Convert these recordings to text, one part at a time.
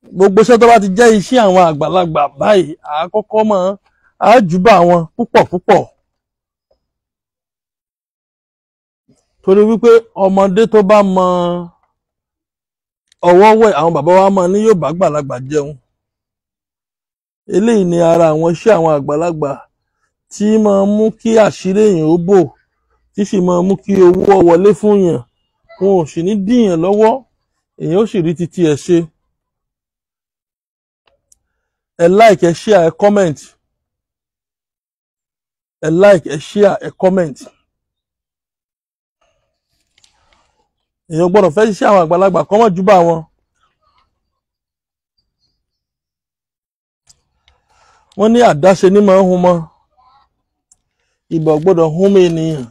gbogbo iṣẹ́ tó bá ti jẹ́ iṣẹ́ àwọn àgbàlagbà báyìí àkọ́kọ́ mọ́ àjùbà wọn púpọ̀ torí wípé ọmọdé tó bá mọ ọwọ́ wẹ̀ àwọn bàbá wa mọ̀ ní yóò bá àgbàlagbà jẹun. Eléyìí ni ara àwọn iṣẹ́ àwọn àgbàlagbà tí máa mú kí àṣírí èèyàn ó bò, tí sì máa mú kí owó wọlé fún yàn, wọn ò sì ní dìyàn lọ́wọ́, èèyàn ó sì rí títí ẹ̀ ṣe. Ẹ like, ẹ share, ẹ comment. Ẹ like, ẹ share, ẹ comment. Èèyàn gbọ́dọ̀ fẹ́ ṣiṣẹ́ àwọn àgbàlagbà kọ́ mọ́ júbà wọn. Wọ́n ní àdáṣe ní máa ń hun mọ́, ìbọ̀ gbọ́dọ̀ hún mọ́ ènìyàn.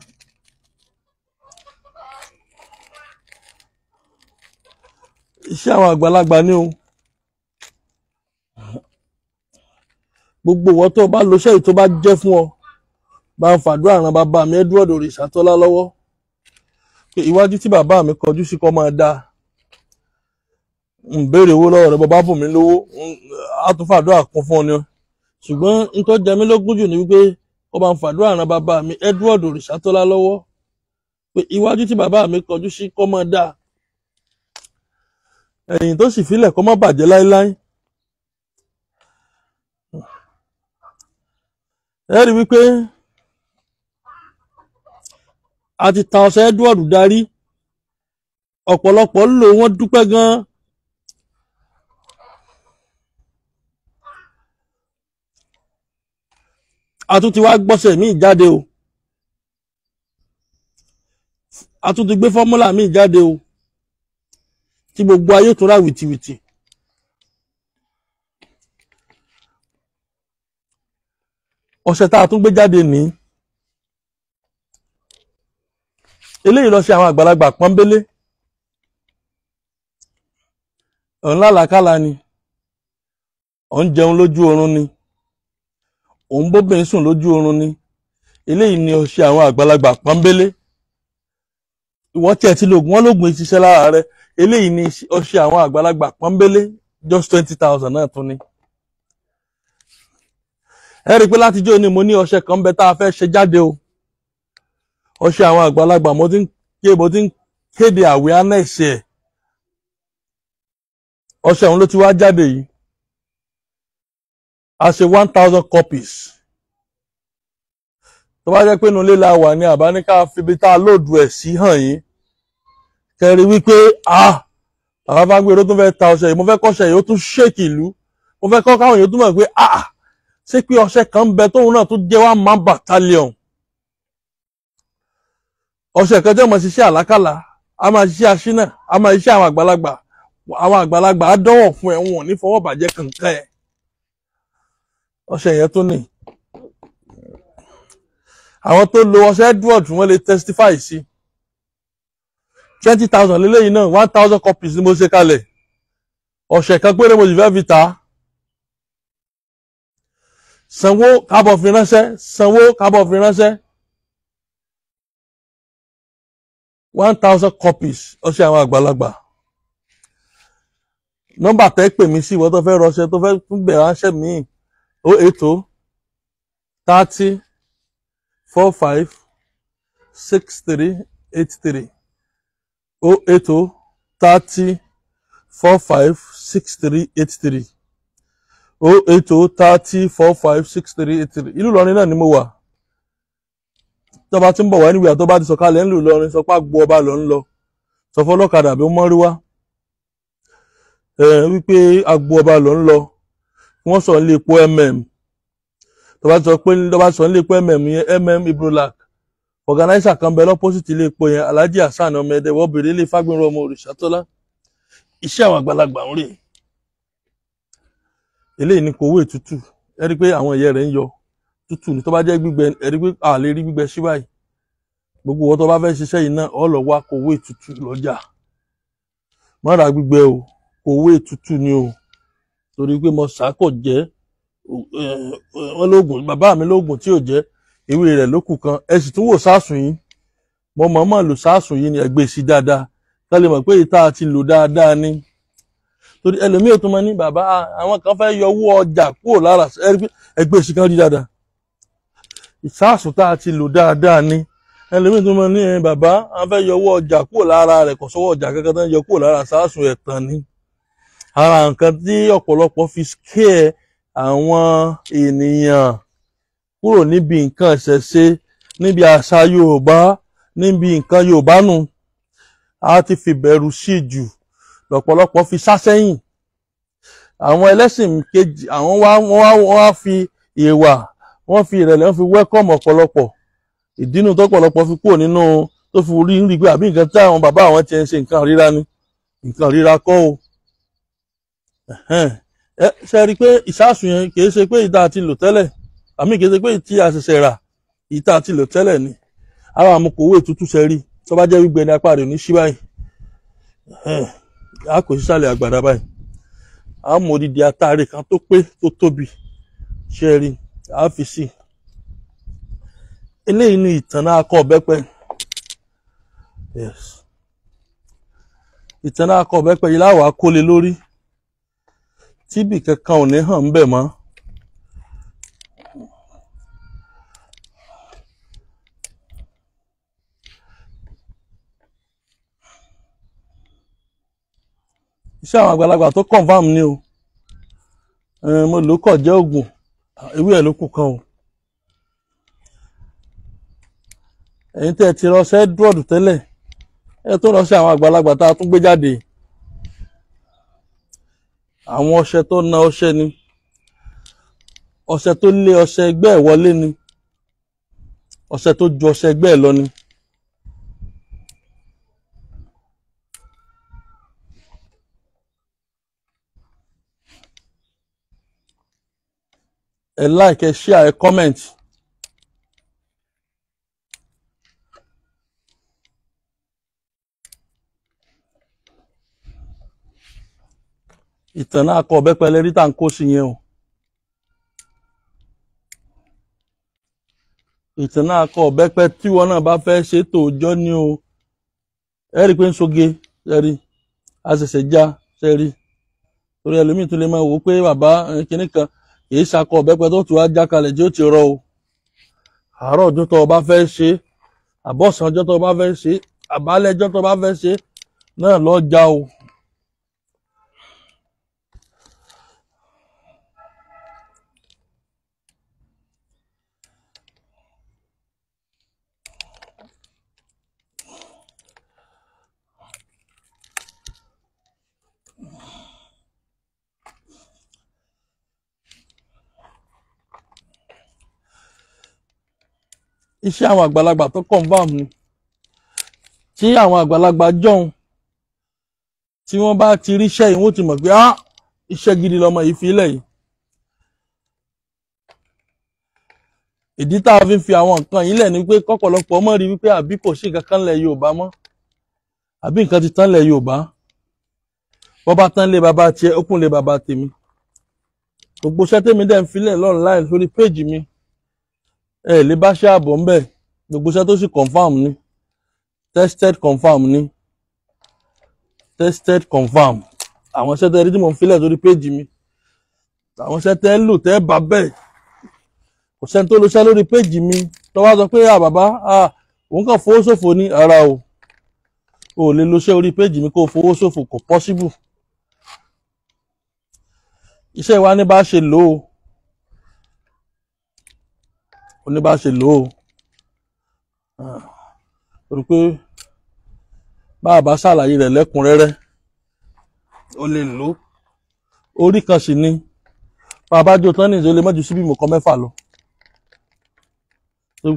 Iṣẹ́ àwọn àgbàlagbà ni o. Gbogbo ìwọ tó bá lo iṣẹ́ yìí tó bá jẹ́ fún ọ, bá ń fàdúrà ràn bàbá mi Edward Òrìṣàtọ́lá lọ́wọ́. Pé iwájú tí bàbá mi kọjú sí kó máa dáa. Ń béèrè owó lọ́wọ́ rẹ̀, bàbá bùn mí lówó, á tún fàdúrà kún fún ọ ni. Ṣùgbọ́n n tó jẹ mí lógún jù ni wípé ó bá ń fàdúrà ràn bàbá mi Edward Òrìṣàtọ́lá lọ́wọ́. Pé iwájú tí bàbá mi kọjú sí kó máa dáa. Ẹ̀yìn tó sì filẹ̀ kó má bàjẹ́ láíláí. Ẹ rí wípé a ti ta ọṣẹ Edward darí, ọ̀pọ̀lọpọ̀ lò wọ́n dúpẹ́ gan-an. A tún ti wá gbọ́sẹ̀ míì jáde o, a tún ti gbé fọ́múlà míì jáde o, tí gbogbo ayé tó rà wìtìwìtì. Ọṣẹ tá a tún gbé jáde ní eléyìí lọ ṣe àwọn àgbàlagbà pọ́nbélé. Ọ̀n lálàkàlà ni, ọ̀n jẹun lójú oorun ni, òun bóbìnrin sùn lójú oorun ni. Eléyìí ni ọṣẹ àwọn àgbàlagbà pọ́nbélé. Ìwọ́n tí ẹ ti lògùn, wọ́n lògùn ìṣiṣẹ́ lára rẹ̀. Eléyìí ni ọṣẹ àwọn àgbàlagbà pọ́nbélé, just 20,000 náà tún ni. Ẹ rí i pé látijọ́ ni mo ní ọṣẹ kan bẹ tá a fẹ́ ṣe jáde o. Ọṣẹ àwọn àgbàlagbà mo ti ń kéde awareness ẹ̀. Ọṣẹ òun ló ti wá jáde yìí. A ṣe 1,000 copies. Tó bá jẹ́ pé inú ilé la wà ní àbáníká fibi tá a lóòdù ẹ̀ sí hàn yín. Kẹ́rí wípé àwọn Fágbèrè tó fẹ́ ta ọṣẹ yìí, mo fẹ́ kọ́ṣẹ yìí ó tún ṣèkì ìlú. Mo fẹ́ kọ́ káwọn èèyàn tún mọ̀ pé ṣé pé ọṣẹ kan ń bẹ tóun náà tún jẹ́ 1 man battalion. Ọṣẹ kan jẹ́ mọ̀ ṣiṣẹ́ àlákàlà, a máa ṣiṣẹ́ aṣínà, a máa ṣiṣẹ́ àwọn àgbàlagbà. Àwọn àgbàlagbà á dọ́wọ̀ fún ẹ̀, wọn ò ní fọwọ́ bàjẹ́ kankan ẹ̀. Ọṣẹ yẹn tún ní. Àwọn tó lo ọṣẹ Edward wọ́n lè testify sí. 20,000 lélẹ́yìn náà, 1,000 copies ni mo ṣe kalẹ̀. Ọṣẹ kan péré mo sì fẹ́ fi ta. Sanwó kábọ̀ fi ránṣẹ́, sanwó kábọ̀ fi ránṣẹ́. 1,000 copies ọṣẹ àwọn àgbàlagbà. Nọ́mbà tẹ́ pè mí sí ìwọ tó fẹ́ rọṣẹ tó fẹ́ tún bẹ̀rẹ̀ ránṣẹ́ míì 080 30 45 63 83 080 30 45 63 83 080 30 45 63 83. Ìlú Ìlọrin náà ni mo wà. Tó bá ti ń bọ̀ wá níwèé tó bá ti sọ̀kalẹ̀ ńlú Ìlọrin sọ pé Agbo Ọba lọ ń lọ. Sọ fọ́lọ́kadà bí ó mọ́rí wá. Wípé Agbo Ọba lọ ń lọ. Wọ́n sọ nílé epo tó bá sọ nílé epo yẹn Ibrolac. Organizer kan bẹ lọ́pọ́sìtì ilé epo yẹn Alhaji Hasan ọmọ ẹ̀dẹ̀ wọ́n bèrè ilé Fágbèrè ọmọ Òrìṣàtọ́lá. Iṣẹ́ àwọn àgbàlagbà ń rè. Eléyìí ni kòwé tútù. Ẹ rí pé àwọn ẹ̀yẹ rẹ̀ ń yọ. Tútù ni tó bá jẹ́ gbígbẹ, ẹ rí pé a lè rí gbígbẹ sí báyìí. Gbogbo wọn tó bá fẹ́ ṣiṣẹ́ yìí náà, ó lọ wá kòwé tútù lọ́jà. Má ra gbígbẹ o, kòwé tútù ni o. Torí pé mo sàkò jẹ́, wọ́n lóògùn, bàbá mi lóògùn tí ò jẹ́, ewé rẹ̀ ló kù kan. Ẹ sì tún wò sáàsùn yìí. Mo mọ̀ọ́mọ̀ lò sáàsùn yìí ni ẹ gbé sí dáadáa. Ká lè mọ̀ pé ìta ti lò dáadáa ni. torí ẹlòmíì ò tún mọ ní bàbá àwọn kan fẹ́ yọ owó ọjà kúrò lára ẹgbẹ́ ìṣìkan rí dáadáa ìsáàsùn tá a ti lò dáadáa ni ẹlòmíì tún mọ ní bàbá àwọn fẹ́ yọ owó ọjà kúrò lára rẹ̀ kò sọ́wọ́ ọjà kankan tó ń yọ kúrò lára ìsáàsùn ẹ̀tàn ni ara nǹkan tí ọ̀pọ̀lọpọ̀ fi scare àwọn ènìyàn kúrò níbi nǹkan ìṣẹ̀ṣe níbi àṣà Yorùbá níbi nǹkan Yorùbá nù a ti fi bẹ̀rù sí jù lọ́pọ̀lọpọ̀ fi sá sẹ́yìn àwọn ẹlẹ́sìn kejì àwọn wá fi ìwà wọ́n fi ìrẹ̀lẹ̀ wọ́n fi wẹ́kọ̀mù ọ̀pọ̀lọpọ̀ ìdínú tọ́pọ̀lọpọ̀ fi kúrò nínú tó fi rí pé àbí nǹkan tí àwọn bàbá àwọn ti ń ṣe nǹkan ríra ni nǹkan ríra kọ́ o ṣe rí i pé ìsáàsùn yẹn kì í ṣe pé ìta àti lò tẹ́lẹ̀ àmì kì í ṣe pé tí a ṣẹ̀ṣẹ̀ rà ìta àti lò tẹ́lẹ̀ ni àwọn àmukòwé ètútù ṣe rí tó bá jẹ́ gbígbẹ ní apá rẹ̀ ní sí báyìí a kò sísàlẹ̀ àgbàdá báyìí a mọ odidi atare kan tó pé tó tóbi ṣe rí a fi sí eléyìí ní ìtànná akọ ọ̀bẹ́pẹ ìtànná akọ ọ̀bẹ́pẹ yìí láwàá kólé lórí tíbì kankan ò ní hàn ń bẹ̀ mọ́ iṣẹ́ àwọn àgbàlagbà tó confam ni o mo lò kọ̀ jẹ́ oògùn ewé ẹ̀ ló kù kan o ẹ̀yin tẹ́ ẹ ti rọṣẹ́ dúrọ̀dù tẹ́lẹ̀ ẹ tó rọṣẹ́ àwọn àgbàlagbà tá a tún gbé jáde àwọn ọṣẹ tó na ọṣẹ ni ọṣẹ tó lé ọṣẹ ẹgbẹ́ ẹ̀ wọlé ni ọṣẹ tó ju ọṣẹ ẹgbẹ́ ẹ̀ lọ ni. ẹ like ẹ share ẹ comment ìtànná akọ ọ̀bẹ́pẹ lẹ́rí tá à ń kó sí yẹn o ìtànná akọ ọ̀bẹ́pẹ tí wọn náà bá fẹ́ ṣe tòójọ́ ni o ẹ rí i pé ń soge ṣe rí a ṣẹ̀ṣẹ̀ já ṣe rí torí ẹlòmíì tún lè máa wò ó pé bàbá kinní kan kìí ṣakọ ọ̀bẹ́pẹ tó tù wá já kalẹ̀ tí ó ti rọ o àárọ̀ ọjọ́ tó o bá fẹ́ ṣe àbọ̀sán ọjọ́ tó o bá fẹ́ ṣe àbálẹ̀ ọjọ́ tó o bá fẹ́ ṣe náà lọ já o. Iṣẹ́ àwọn àgbàlagbà tó confam ni tí àwọn àgbàlagbà jọ̀hún tí wọ́n bá ti ríṣẹ́ yìí wọ́n ti mọ̀ pé iṣẹ́ gidi lọmọ yìí fi lẹ̀ yìí ìdí tá a fi ń fi àwọn nǹkan yìí lẹ̀ ni pé kọ́pọ̀lọpọ̀ ọmọ rí wípé àbí kò sí nǹkan kan lẹ̀ Yorùbá mọ́ àbí nǹkan ti tán lẹ̀ Yorùbá bọ́ bá tán lé bàbá tiẹ̀ ó kún lé bàbá tèmi gbogbo iṣẹ́ tèmi dẹ̀ ń filẹ̀ online lórí péjì mi ẹ lè bá ṣe ààbọ̀ ń bẹ̀ gbogbo iṣẹ́ tó sì confam ni tested confam ni tested confam àwọn iṣẹ́ tẹ́ rí tí mo ń filẹ̀ lórí péjì mi àwọn iṣẹ́ tẹ́ ń lò tẹ́ bá bẹ́ẹ̀ kò sẹ́ni tó lo iṣẹ́ lórí péjì mi tó wá sọ pé bàbá òun kàn fowó ṣòfò ní ara o lè lo iṣẹ́ orí péjì mi kó o fowó ṣòfò kò possible iṣẹ́ wa ní bá ṣe lò ó oníbá ṣe lò ó rí pé bá ṣàlàyé rẹ̀ lẹ́kùnrẹ́rẹ́ ó lè lò ó orí kan sì ni bàbá jó tán ní ìṣòlè mọ́jú síbí mọ̀kàn mẹ́fà lọ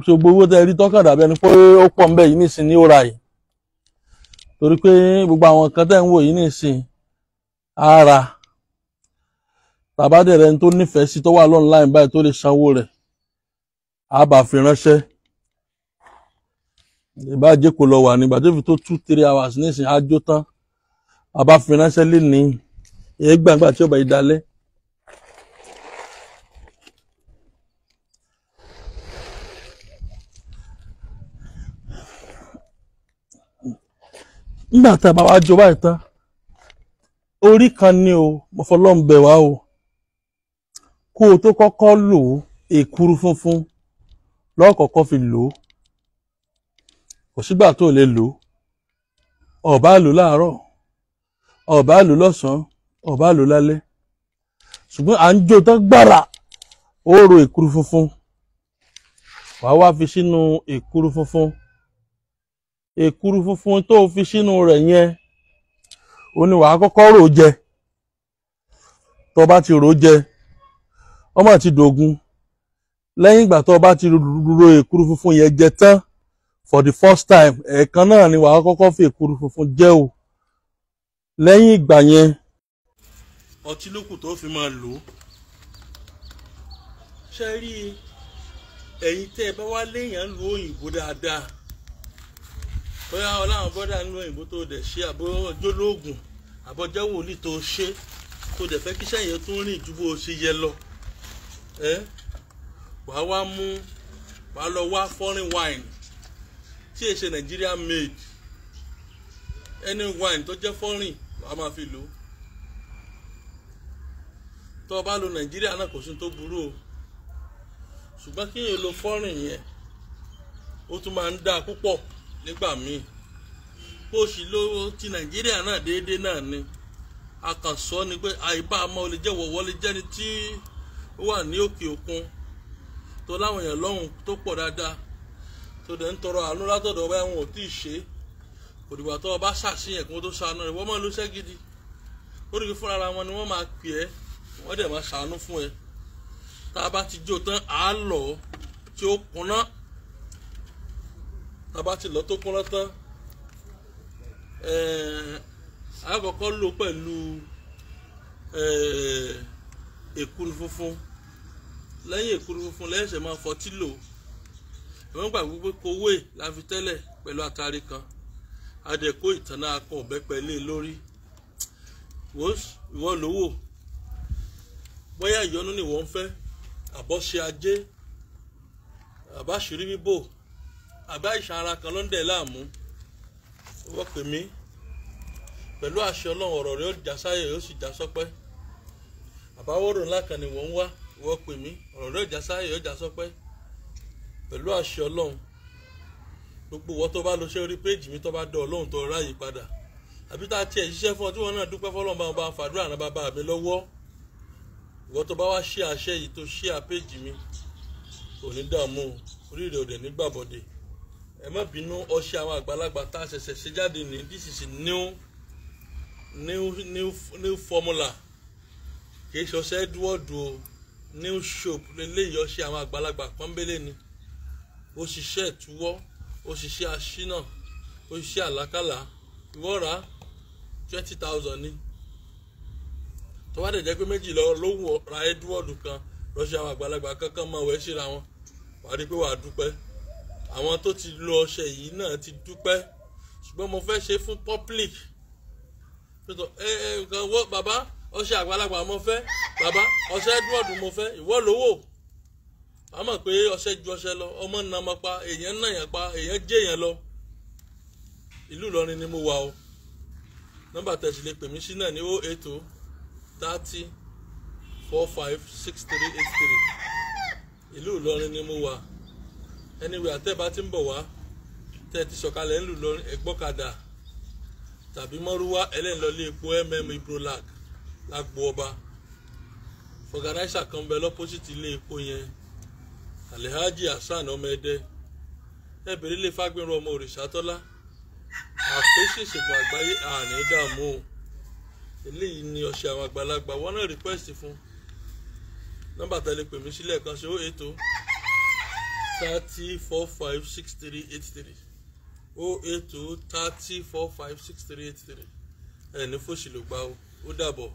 gbogbo owó tẹ́ rí tọ́kàn dàbí ẹni pé ó pọ̀ ń bẹ yìí nísìn ní ó ra yìí torí pé gbogbo àwọn nǹkan tẹ́ ń wò yìí nísìn ara tàbádẹ̀ rẹ̀ tó nífẹ̀ẹ́ sí tó wà online báyìí tó lè sanwó rẹ̀ a bá fi ránṣẹ́ ìbá jẹ́ kó lọ wà nígbà tó fi tó 2-3 hours nísìn á jó tán a bá fi ránṣẹ́ lé ní èé gbàgbà tí ó bá ìdálẹ́ nígbà tá a bá wá jó báyìí tán orí kan ni o mo fọlọ́n bẹ̀ wá o kó o tó kọ́kọ́ lò ó èkuru funfun lọ́kọ̀ọ́kọ́ fi lò ó kò sígbà tó lè lò ó ó bá lò láàárọ̀ ó bá lò lọ́sàn-án ó bá lò lálẹ́ ṣùgbọ́n à ń jó tán gbàrà ó ro èkuru funfun wàá wá fi sínú èkuru funfun tó fi sínú rẹ̀ yẹn ó ní wàá kọ́kọ́ rò jẹ tó bá ti rò jẹ ọmọ ti dògún lẹ́yìn ìgbà tó bá ti ro èkuru funfun yẹn jẹ tán for the first time ẹ̀ẹ̀kan náà ni wàá kọ́kọ́ fi èkuru funfun jẹ o lẹ́yìn ìgbà yẹn ọtí lókù tó fi máa lò ó ṣe rí ẹ̀yin tẹ́ ẹ bá wá léèyàn lu òyìnbó dáadáa bóyá ọláwọn bọ́dà ń lo òyìnbó tó dẹ̀ ṣe àbójólógùn àbọ̀jẹ́ wòlíì tó ṣe tó dẹ̀ fẹ́ kíṣẹ́ yẹn tó rìn ju bó ṣe yẹ lọ wàá wá mú wàá lọ wá foreign wine tí èṣe Nigeria made any wine tó jẹ́ foreign wàá máa fi lò ó tó o bá lo Nigeria náà kò sí tó burú o ṣùgbọ́n kí yẹn lo foreign yẹn ó tún máa ń dáa púpọ̀ nígbà míì bó sì lówó ti Nàìjíríà náà déédéé náà ni a kàn sọ ni pé àìbá ọmọ olè jẹ́ wọ̀wọ́ lè jẹ́ni tí ó wà ní òkè òkun tó láwọn èèyàn lọ́hùn tó pọ̀ dáadáa tó dẹ̀ ń tọrọ àánú látọ̀dọ̀ ọba ẹ̀wọ̀n ò tí ì ṣe kò dìgbà tó ọba ṣàṣìyàn kó tó ṣàánú rẹ̀ wọ́n máa lo iṣẹ́ gidi ó rí i fúnra wọn ni wọ́n máa pè ẹ́ wọ́n dẹ̀ máa ṣàánú fún ẹ tá a bá ti jó tán àá lọ tí ó kúnná tá a bá ti lọ tó kúnná tán a kọ́kọ́ lò pẹ̀lú èkuru funfun lẹ́yìn èkuru funfun lẹ́sẹ̀ máa fọtí lò wọ́n gbàgbé pé kowé la fi tẹ́lẹ̀ pẹ̀lú àtàrí kan adẹ̀kó ìtànà akọ ọ̀bẹ pẹ̀lú lórí ìwọ lówó bóyá ìyọnu ni wọ́n fẹ́ àbọ̀ṣe ajé àbáṣírí bíbò àbá ìṣàn ara kan ló ń dẹ̀ láàmú wọ́n pè mí pẹ̀lú àṣẹ Ọlọ́run ọ̀rọ̀ rẹ̀ ó já sáyẹ̀ yóò sì já sọ́pẹ́ àbáwọ̀rò ńlá kan ni wọ́n ń wá wọ́n pè mí ọ̀rọ̀ rẹ̀ ó já sáyẹ̀ yóò já sọ́pẹ́ pẹ̀lú àṣẹ Ọlọ́run gbogbo wọ́n tó bá lọ ṣe orí péjì mi tó bá dọ̀ Ọlọ́run tó ráyè padà àbí tá a tiẹ̀ ṣiṣẹ́ fún ọ tí wọ́n náà dúpẹ́ fọlọ́run bá ń fàdúrà náà bàbá mi lọ́wọ́ ìwọ́n tó bá wá ṣe àṣẹ yìí tó ṣe àpéjì mi kò ní dààmú orí rẹ̀ ò dẹ̀ ní gbàbọ̀dé ẹ má bínú ọṣẹ àwọn àgbàlagbà tá a ṣẹ̀ṣẹ̀ ṣe jáde ní this is new formula kìí ṣe ọṣẹ Edward o new soap lélẹ́yìí ọṣẹ àwọn àgbàlagbà pọ́nbélé ni ó ṣiṣẹ́ ìtúwọ́ ó ṣiṣẹ́ aṣínà ó ṣiṣẹ́ àlákàlà ìwọ́ra 20,000 ni tó bá dẹ̀ jẹ́ pé méjì lọ lówó ra Edward kan lọ́ṣẹ́ àwọn àgbàlagbà kankan máa wẹ̀ síra wọn wàá rí pé wàá dúpẹ́ àwọn tó ti lo ọṣẹ yìí náà ti dúpẹ́ ṣùgbọ́n mo fẹ́ ṣe fún public bàbá ọṣẹ àgbàlagbà mo fẹ́ bàbá ọṣẹ Edward mo fẹ́ ìwọ lówó a mọ̀ pé ọṣẹ ju ọṣẹ lọ ọmọ nà máa pa èèyàn náà yàn pa èèyàn jẹ́ èèyàn lọ ìlú Ìlọrin ni mo wà o nọ́mbà tẹ̀sí lè pè mí sí náà ní 080 30 45 6383 ìlú Ìlọrin ni mo wà anyway àtẹ́bá tí ń bọ̀ wá tẹ́ ti sọ̀kalẹ̀ ńlù Ìlọrin ẹgbọ́kadà tàbí mọ́rúwá ẹlẹ́nlọ́lé epo Ibrolac lágbo ọba fọ̀gánáísà kan bẹ lọ́pọ́sìtì ilé epo yẹn Alhaji Hasan ọmọ Ẹdẹ ẹbẹ̀rẹ̀ lè Fágbénrún ọmọ Òrìṣàtọ́lá àpèsè ìṣègùn àgbáyé àní dààmú eléyìí ni ọṣẹ àwọn àgbàlagbà wọn náà request fún nọ́mbà tẹ́lẹ̀ pè mí sílẹ̀ kan sí 080 30 45 6383 080 30 45 6383 ẹni fòṣì ló gbà ó dàbọ̀.